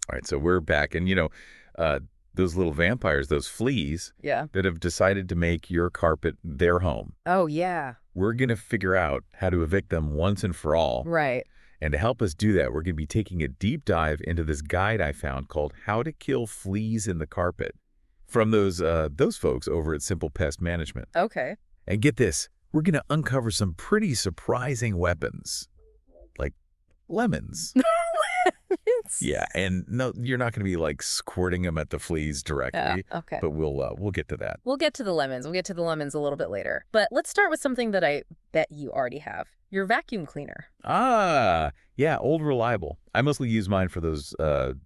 All right, so we're back. And, uh, those little vampires, those fleas Yeah. that have decided to make your carpet their home, Oh, yeah. we're going to figure out how to evict them once and for all. Right. And to help us do that, we're going to be taking a deep dive into this guide I found called How to Kill Fleas in the Carpet from those folks over at Simple Pest Management. Okay. And get this, we're going to uncover some pretty surprising weapons, like lemons. Yeah, and no, you're not going to be like squirting them at the fleas Yeah. directly, Okay. but we'll get to that. We'll get to the lemons. We'll get to the lemons a little bit later. But let's start with something that I bet you already have. Your vacuum cleaner. Ah, yeah, old reliable. I mostly use mine for those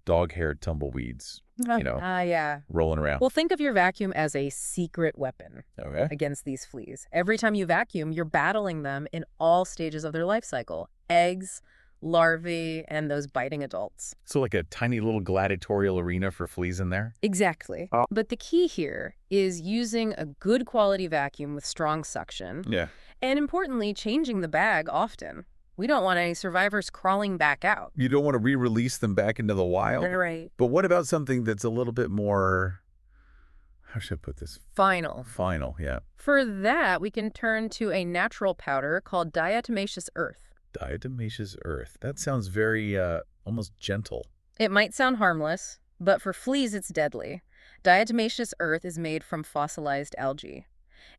dog-haired tumbleweeds, Yeah. rolling around. Well, think of your vacuum as a secret weapon Okay. against these fleas. Every time you vacuum, you're battling them in all stages of their life cycle. Eggs, larvae, and those biting adults. So like a tiny little gladiatorial arena for fleas in there? Exactly. But the key here is using a good quality vacuum with strong suction, Yeah. and importantly, changing the bag often. We don't want any survivors crawling back out. You don't want to re-release them back into the wild? Right. But what about something that's a little bit more, how should I put this? Final. Final, yeah. For that, we can turn to a natural powder called diatomaceous earth. Diatomaceous earth. That sounds very, almost gentle. It might sound harmless, but for fleas, it's deadly. Diatomaceous earth is made from fossilized algae,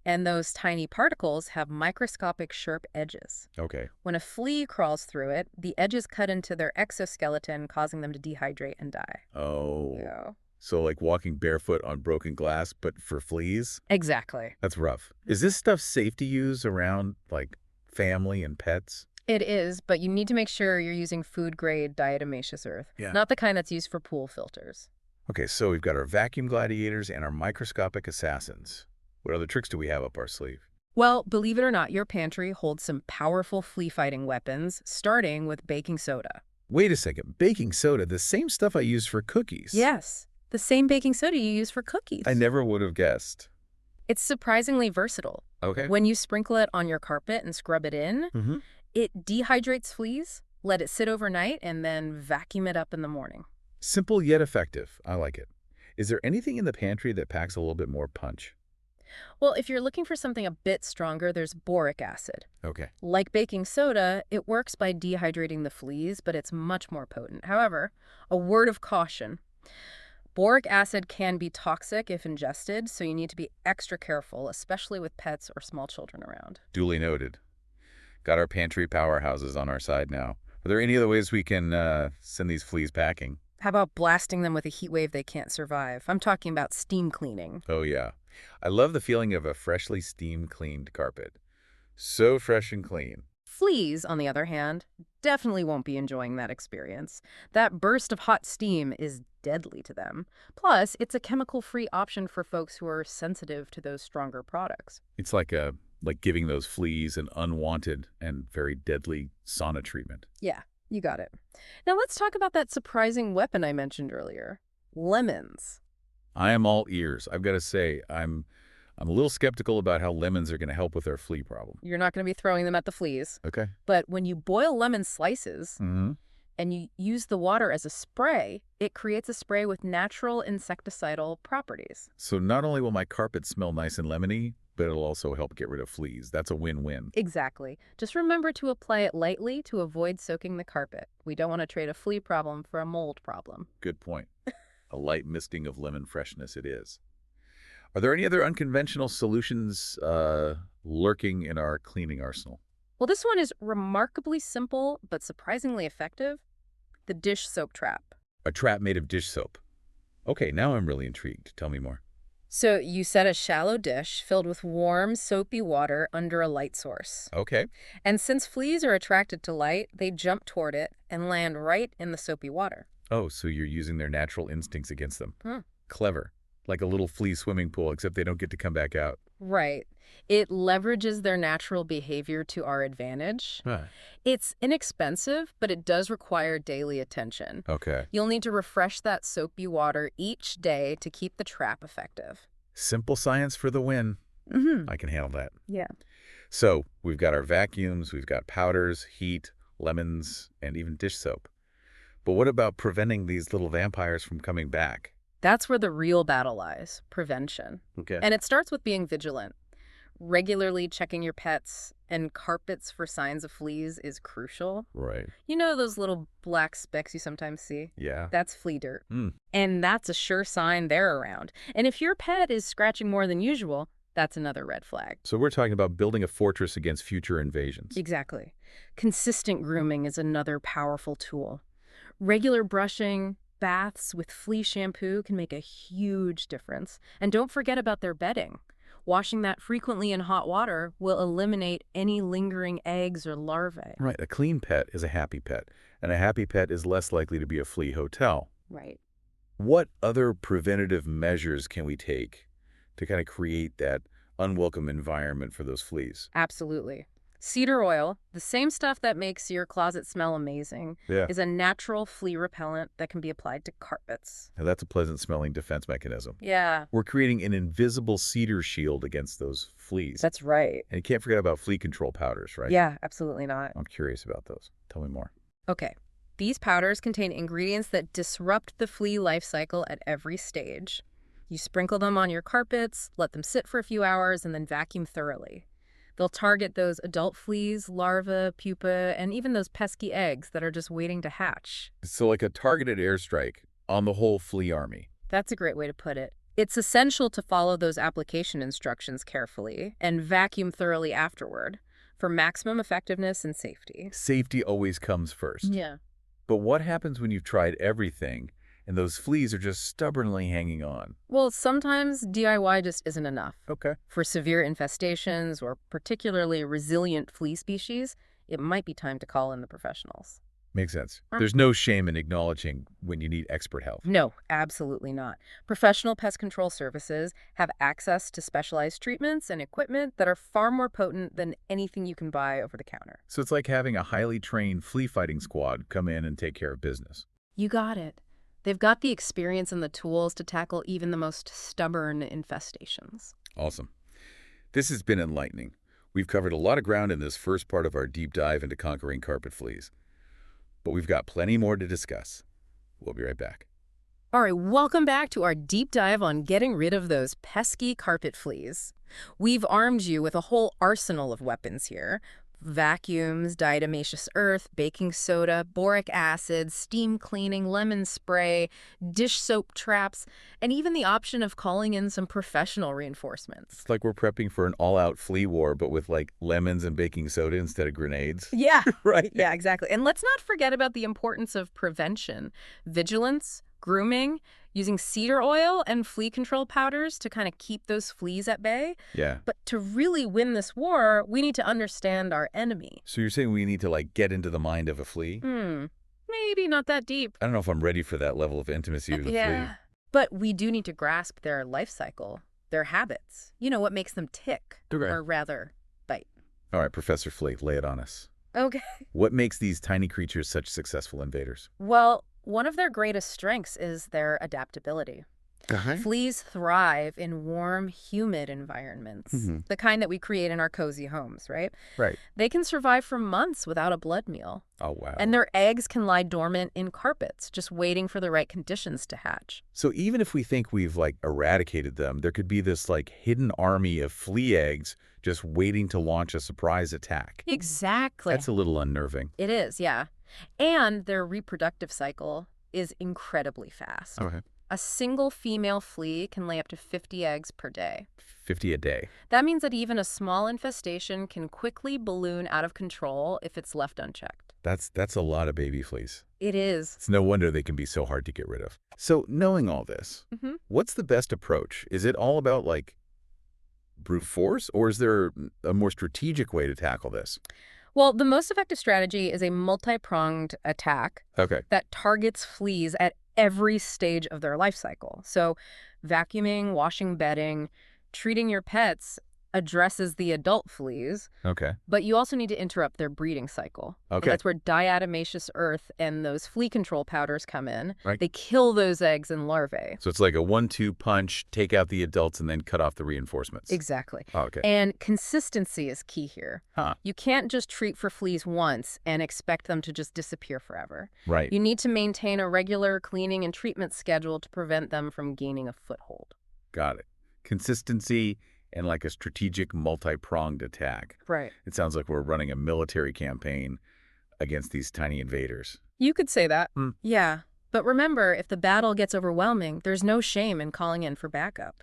and those tiny particles have microscopic sharp edges. Okay. When a flea crawls through it, the edges cut into their exoskeleton, causing them to dehydrate and die. Oh. Yeah. So like walking barefoot on broken glass, but for fleas? Exactly. That's rough. Is this stuff safe to use around, like, family and pets? It is, but you need to make sure you're using food-grade diatomaceous earth, Yeah. not the kind that's used for pool filters. Okay, so we've got our vacuum gladiators and our microscopic assassins. What other tricks do we have up our sleeve? Well, believe it or not, your pantry holds some powerful flea-fighting weapons, starting with baking soda. Wait a second. Baking soda, the same stuff I use for cookies. Yes, the same baking soda you use for cookies. I never would have guessed. It's surprisingly versatile. Okay. When you sprinkle it on your carpet and scrub it in, Mm-hmm. it dehydrates fleas, let it sit overnight, and then vacuum it up in the morning. Simple yet effective. I like it. Is there anything in the pantry that packs a little bit more punch? Well, if you're looking for something a bit stronger, there's boric acid. Okay. Like baking soda, it works by dehydrating the fleas, but it's much more potent. However, a word of caution. Boric acid can be toxic if ingested, so you need to be extra careful, especially with pets or small children around. Duly noted. Got our pantry powerhouses on our side now. Are there any other ways we can send these fleas packing? How about blasting them with a heat wave they can't survive? I'm talking about steam cleaning. Oh, yeah. I love the feeling of a freshly steam-cleaned carpet. So fresh and clean. Fleas, on the other hand, definitely won't be enjoying that experience. That burst of hot steam is deadly to them. Plus, it's a chemical-free option for folks who are sensitive to those stronger products. It's like giving those fleas an unwanted and very deadly sauna treatment. Yeah, you got it. Now let's talk about that surprising weapon I mentioned earlier. Lemons. I am all ears. I've got to say, I'm a little skeptical about how lemons are going to help with our flea problem. You're not going to be throwing them at the fleas. Okay. But when you boil lemon slices Mm-hmm. and you use the water as a spray, it creates a spray with natural insecticidal properties. So not only will my carpet smell nice and lemony, but it'll also help get rid of fleas. That's a win-win. Exactly. Just remember to apply it lightly to avoid soaking the carpet. We don't want to trade a flea problem for a mold problem. Good point. A light misting of lemon freshness it is. Are there any other unconventional solutions lurking in our cleaning arsenal? Well, this one is remarkably simple but surprisingly effective. The dish soap trap. A trap made of dish soap. Okay, now I'm really intrigued. Tell me more. So you set a shallow dish filled with warm, soapy water under a light source. Okay. And since fleas are attracted to light, they jump toward it and land right in the soapy water. Oh, so you're using their natural instincts against them. Hmm. Clever. Like a little flea swimming pool, except they don't get to come back out. Right. It leverages their natural behavior to our advantage. Huh. It's inexpensive, but it does require daily attention. Okay. You'll need to refresh that soapy water each day to keep the trap effective. Simple science for the win. Mm-hmm. I can handle that. Yeah. So we've got our vacuums, we've got powders, heat, lemons, and even dish soap. But what about preventing these little vampires from coming back? That's where the real battle lies, prevention. Okay. And it starts with being vigilant. Regularly checking your pets and carpets for signs of fleas is crucial. Right. You know those little black specks you sometimes see? Yeah. That's flea dirt. Hmm. And that's a sure sign they're around. And if your pet is scratching more than usual, that's another red flag. So we're talking about building a fortress against future invasions. Exactly. Consistent grooming is another powerful tool. Regular brushing, baths with flea shampoo can make a huge difference. And don't forget about their bedding. Washing that frequently in hot water will eliminate any lingering eggs or larvae. Right. A clean pet is a happy pet, and a happy pet is less likely to be a flea hotel. Right. What other preventative measures can we take to kind of create that unwelcome environment for those fleas? Absolutely. Cedar oil, the same stuff that makes your closet smell amazing, Yeah. is a natural flea repellent that can be applied to carpets. Now, that's a pleasant-smelling defense mechanism. Yeah, We're creating an invisible cedar shield against those fleas. that's right. And you can't forget about flea control powders, right? Yeah, absolutely not. I'm curious about those. Tell me more. Okay. These powders contain ingredients that disrupt the flea life cycle at every stage. You sprinkle them on your carpets, let them sit for a few hours, and then vacuum thoroughly. They'll target those adult fleas, larvae, pupa, and even those pesky eggs that are just waiting to hatch. So like a targeted airstrike on the whole flea army. That's a great way to put it. It's essential to follow those application instructions carefully and vacuum thoroughly afterward for maximum effectiveness and safety. Safety always comes first. Yeah. But what happens when you've tried everything and those fleas are just stubbornly hanging on? Well, sometimes DIY just isn't enough. Okay. For severe infestations or particularly resilient flea species, it might be time to call in the professionals. Makes sense. There's no shame in acknowledging when you need expert help. No, absolutely not. Professional pest control services have access to specialized treatments and equipment that are far more potent than anything you can buy over the counter. So it's like having a highly trained flea fighting squad come in and take care of business. You got it. They've got the experience and the tools to tackle even the most stubborn infestations. Awesome. This has been enlightening. We've covered a lot of ground in this first part of our deep dive into conquering carpet fleas. But we've got plenty more to discuss. We'll be right back. All right, welcome back to our deep dive on getting rid of those pesky carpet fleas. We've armed you with a whole arsenal of weapons here. Vacuums, diatomaceous earth, baking soda, boric acid, steam cleaning, lemon spray, dish soap traps, and even the option of calling in some professional reinforcements. It's like we're prepping for an all-out flea war, but with like lemons and baking soda instead of grenades. Yeah, Right? yeah, exactly. And let's not forget about the importance of prevention, vigilance, grooming, using cedar oil and flea control powders to kind of keep those fleas at bay. Yeah. But to really win this war, we need to understand our enemy. So you're saying we need to like get into the mind of a flea? Maybe not that deep. I don't know if I'm ready for that level of intimacy with a flea. But we do need to grasp their life cycle, their habits. You know, what makes them tick, Okay. or rather, bite. All right, Professor Flea, lay it on us. Okay. What makes these tiny creatures such successful invaders? Well, one of their greatest strengths is their adaptability. Fleas thrive in warm, humid environments, the kind that we create in our cozy homes, right? Right. They can survive for months without a blood meal. Oh, wow. And their eggs can lie dormant in carpets, just waiting for the right conditions to hatch. So even if we think we've like eradicated them, there could be this like hidden army of flea eggs just waiting to launch a surprise attack. Exactly. That's a little unnerving. It is, yeah. And their reproductive cycle is incredibly fast. Okay. A single female flea can lay up to 50 eggs per day. 50 a day. That means that even a small infestation can quickly balloon out of control if it's left unchecked. That's a lot of baby fleas. It is. It's no wonder they can be so hard to get rid of. So knowing all this, what's the best approach? Is it all about like brute force, or is there a more strategic way to tackle this? Well, the most effective strategy is a multi-pronged attack Okay. that targets fleas at every stage of their life cycle. So vacuuming, washing bedding, treating your pets, addresses the adult fleas, Okay. but you also need to interrupt their breeding cycle. And Okay. that's where diatomaceous earth and those flea control powders come in. Right. They kill those eggs and larvae. So it's like a 1-2 punch, take out the adults and then cut off the reinforcements. Exactly. Oh, okay. And consistency is key here. Huh. You can't just treat for fleas once and expect them to just disappear forever. Right. You need to maintain a regular cleaning and treatment schedule to prevent them from gaining a foothold. Got it. Consistency and like a strategic multi-pronged attack. Right. It sounds like we're running a military campaign against these tiny invaders. You could say that. Hmm. Yeah. But remember, if the battle gets overwhelming, there's no shame in calling in for backup.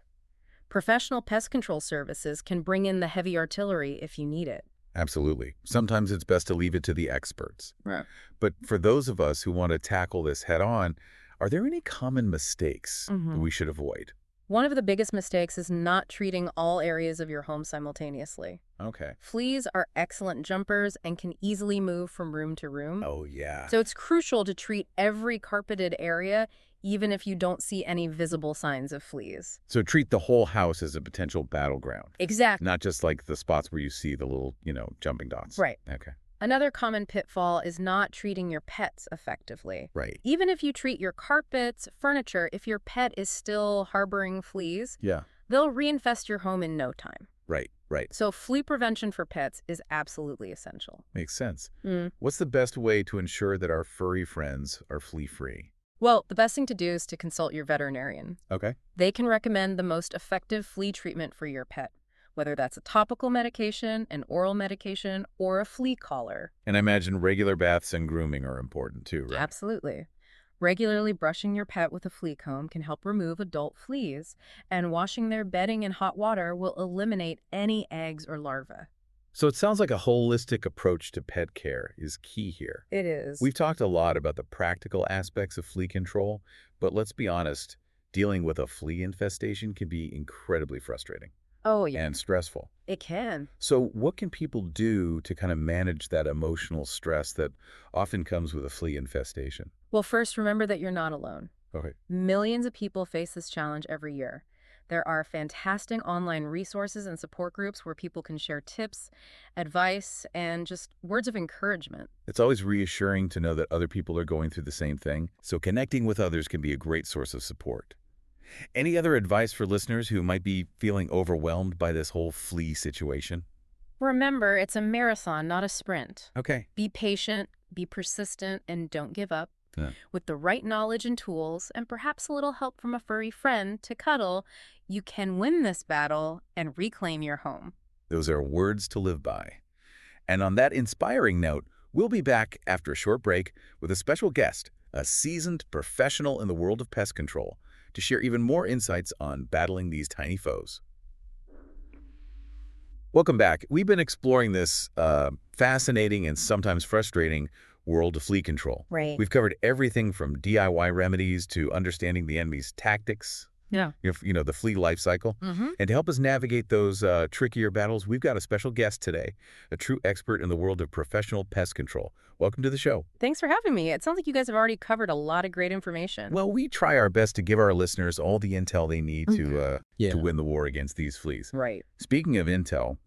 Professional pest control services can bring in the heavy artillery if you need it. Absolutely. Sometimes it's best to leave it to the experts. Right. But for those of us who want to tackle this head on, are there any common mistakes that we should avoid? One of the biggest mistakes is not treating all areas of your home simultaneously. Okay. Fleas are excellent jumpers and can easily move from room to room. Oh, yeah. So it's crucial to treat every carpeted area, even if you don't see any visible signs of fleas. So treat the whole house as a potential battleground. Exactly. Not just like the spots where you see the little, jumping dots. Right. Okay. Another common pitfall is not treating your pets effectively. Right. Even if you treat your carpets, furniture, if your pet is still harboring fleas, Yeah. they'll reinfest your home in no time. Right. Right. So flea prevention for pets is absolutely essential. Makes sense. What's the best way to ensure that our furry friends are flea-free? Well, the best thing to do is to consult your veterinarian. Okay. They can recommend the most effective flea treatment for your pet, whether that's a topical medication, an oral medication, or a flea collar. And I imagine regular baths and grooming are important too, right? Absolutely. Regularly brushing your pet with a flea comb can help remove adult fleas, and washing their bedding in hot water will eliminate any eggs or larvae. So it sounds like a holistic approach to pet care is key here. It is. We've talked a lot about the practical aspects of flea control, but let's be honest, dealing with a flea infestation can be incredibly frustrating. Oh, yeah. And stressful. It can. So what can people do to kind of manage that emotional stress that often comes with a flea infestation? Well, first, remember that you're not alone. Okay. Millions of people face this challenge every year. There are fantastic online resources and support groups where people can share tips, advice, and just words of encouragement. It's always reassuring to know that other people are going through the same thing, so connecting with others can be a great source of support. Any other advice for listeners who might be feeling overwhelmed by this whole flea situation? Remember, it's a marathon, not a sprint. Okay. Be patient, be persistent, and don't give up. Yeah. With the right knowledge and tools, and perhaps a little help from a furry friend to cuddle, you can win this battle and reclaim your home. Those are words to live by. And on that inspiring note, we'll be back after a short break with a special guest, a seasoned professional in the world of pest control, to share even more insights on battling these tiny foes. Welcome back. We've been exploring this fascinating and sometimes frustrating world of flea control. Right. We've covered everything from DIY remedies to understanding the enemy's tactics, Yeah. the flea life cycle. And to help us navigate those trickier battles, we've got a special guest today, a true expert in the world of professional pest control. Welcome to the show. Thanks for having me. It sounds like you guys have already covered a lot of great information. Well, we try our best to give our listeners all the intel they need to win the war against these fleas. Right. Speaking of intel,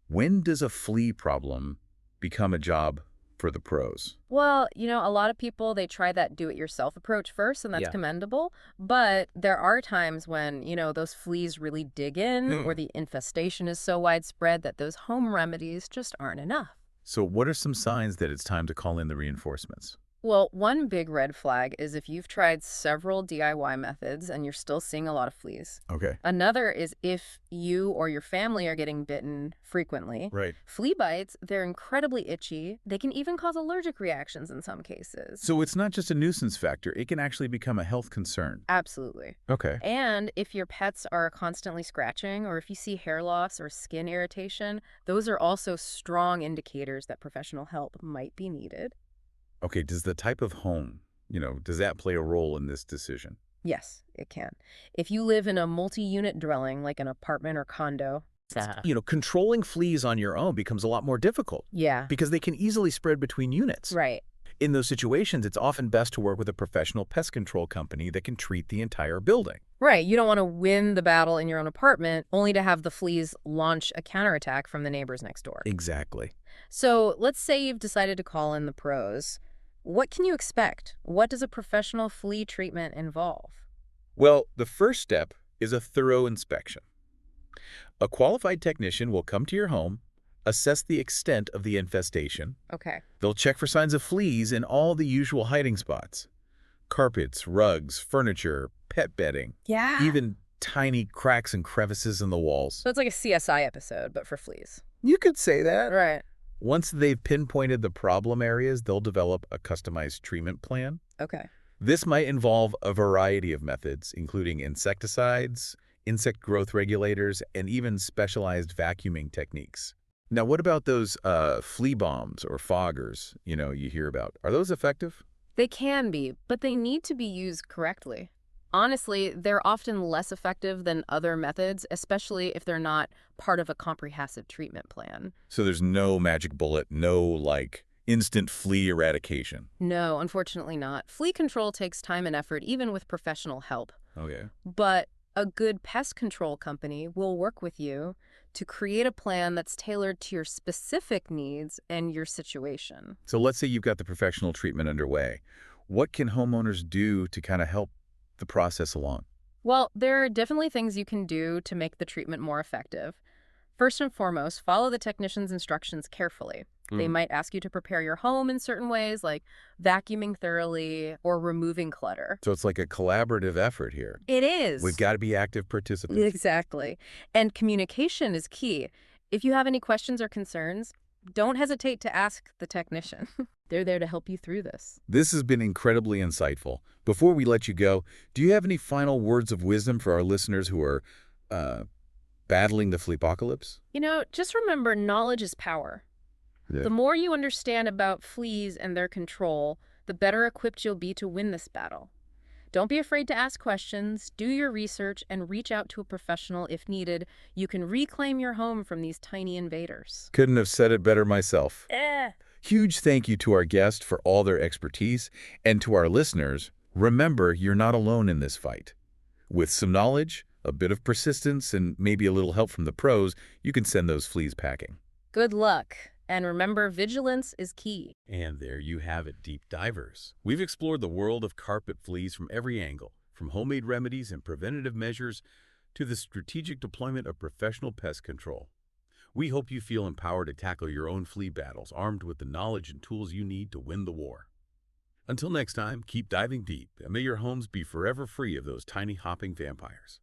when does a flea problem become a job for the pros? Well, a lot of people, they try that do-it-yourself approach first, and that's commendable. But there are times when, those fleas really dig in, or the infestation is so widespread that those home remedies just aren't enough. So what are some signs that it's time to call in the reinforcements? Well, one big red flag is if you've tried several DIY methods and you're still seeing a lot of fleas. Okay. Another is if you or your family are getting bitten frequently. Right. Flea bites, they're incredibly itchy. They can even cause allergic reactions in some cases. So it's not just a nuisance factor. It can actually become a health concern. Absolutely. Okay. And if your pets are constantly scratching, or if you see hair loss or skin irritation, those are also strong indicators that professional help might be needed. Okay, does the type of home, does that play a role in this decision? Yes, it can. If you live in a multi-unit dwelling, like an apartment or condo. Controlling fleas on your own becomes a lot more difficult. Yeah. Because they can easily spread between units. Right. In those situations, it's often best to work with a professional pest control company that can treat the entire building. Right, you don't want to win the battle in your own apartment only to have the fleas launch a counterattack from the neighbors next door. Exactly. So let's say you've decided to call in the pros. What can you expect? What does a professional flea treatment involve? Well, the first step is a thorough inspection. A qualified technician will come to your home, assess the extent of the infestation. Okay. They'll check for signs of fleas in all the usual hiding spots: carpets, rugs, furniture, pet bedding, Yeah. even tiny cracks and crevices in the walls. So it's like a CSI episode, but for fleas. You could say that. Right. Once they've pinpointed the problem areas, they'll develop a customized treatment plan. Okay. This might involve a variety of methods, including insecticides, insect growth regulators, and even specialized vacuuming techniques. Now, what about those flea bombs or foggers, you hear about? Are those effective? They can be, but they need to be used correctly. Honestly, they're often less effective than other methods, especially if they're not part of a comprehensive treatment plan. So there's no magic bullet, no, instant flea eradication. No, unfortunately not. Flea control takes time and effort, even with professional help. Okay. But a good pest control company will work with you to create a plan that's tailored to your specific needs and your situation. So let's say you've got the professional treatment underway. What can homeowners do to kind of help the process along? Well, there are definitely things you can do to make the treatment more effective. First and foremost, follow the technician's instructions carefully. They might ask you to prepare your home in certain ways, like vacuuming thoroughly or removing clutter. So it's like a collaborative effort here. It is. We've got to be active participants. Exactly. And communication is key. If you have any questions or concerns, don't hesitate to ask the technician. They're there to help you through this. This has been incredibly insightful. Before we let you go, do you have any final words of wisdom for our listeners who are battling the fleapocalypse? Just remember, knowledge is power. Yeah. The more you understand about fleas and their control, the better equipped you'll be to win this battle. Don't be afraid to ask questions, do your research, and reach out to a professional if needed. You can reclaim your home from these tiny invaders. Couldn't have said it better myself. Huge thank you to our guests for all their expertise, and to our listeners, remember you're not alone in this fight. With some knowledge, a bit of persistence, and maybe a little help from the pros, you can send those fleas packing. Good luck. And remember, vigilance is key. And there you have it, deep divers. We've explored the world of carpet fleas from every angle, from homemade remedies and preventative measures to the strategic deployment of professional pest control. We hope you feel empowered to tackle your own flea battles, armed with the knowledge and tools you need to win the war. Until next time, keep diving deep, and may your homes be forever free of those tiny hopping vampires.